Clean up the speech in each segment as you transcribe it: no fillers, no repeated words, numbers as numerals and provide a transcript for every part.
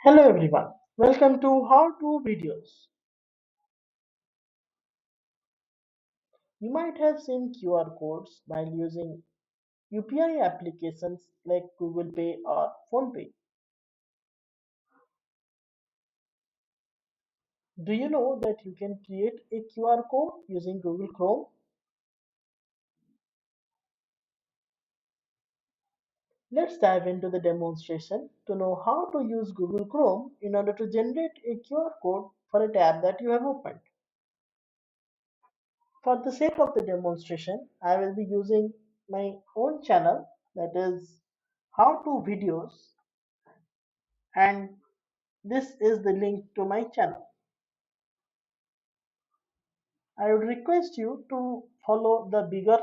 Hello everyone, welcome to How To Videos. You might have seen QR codes while using UPI applications like Google Pay or PhonePe. Do you know that you can create a QR code using Google Chrome? Let's dive into the demonstration to know how to use Google Chrome in order to generate a QR code for a tab that you have opened. For the sake of the demonstration, I will be using my own channel, that is How To Videos, and this is the link to my channel. I would request you to follow the bigger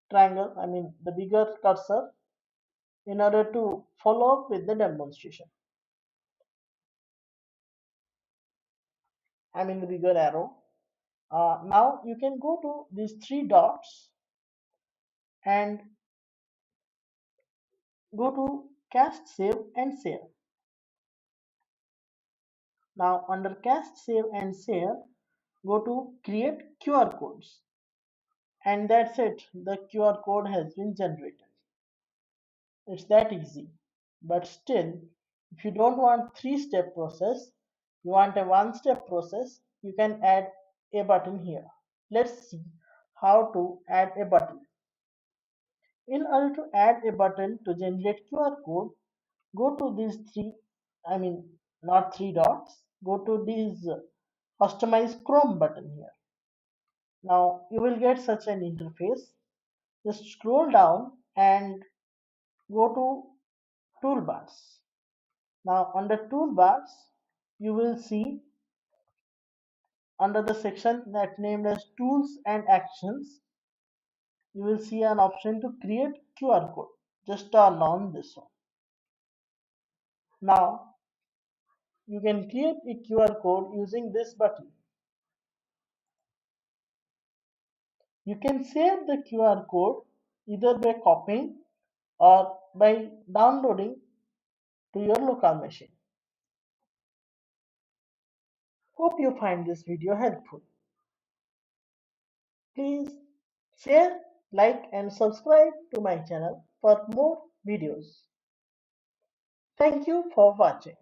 triangle, the bigger cursor, in order to follow up with the demonstration. The bigger arrow. Now you can go to these three dots and go to cast, save and share. Now under cast, save and share, go to create QR codes, and that's it. The QR code has been generated. It's that easy. But still, if you don't want three-step process, you want a one-step process, you can add a button here. Let's see how to add a button. In order to add a button to generate QR code, go to these three, not three dots, go to this customize Chrome button here. Now you will get such an interface. Just scroll down and go to toolbars. Now under toolbars, you will see under the section that named as tools and actions, you will see an option to create QR code. Just turn on this one. Now you can create a QR code using this button. You can save the QR code either by copying or by downloading to your local machine. Hope you find this video helpful. Please share, like and subscribe to my channel for more videos. Thank you for watching.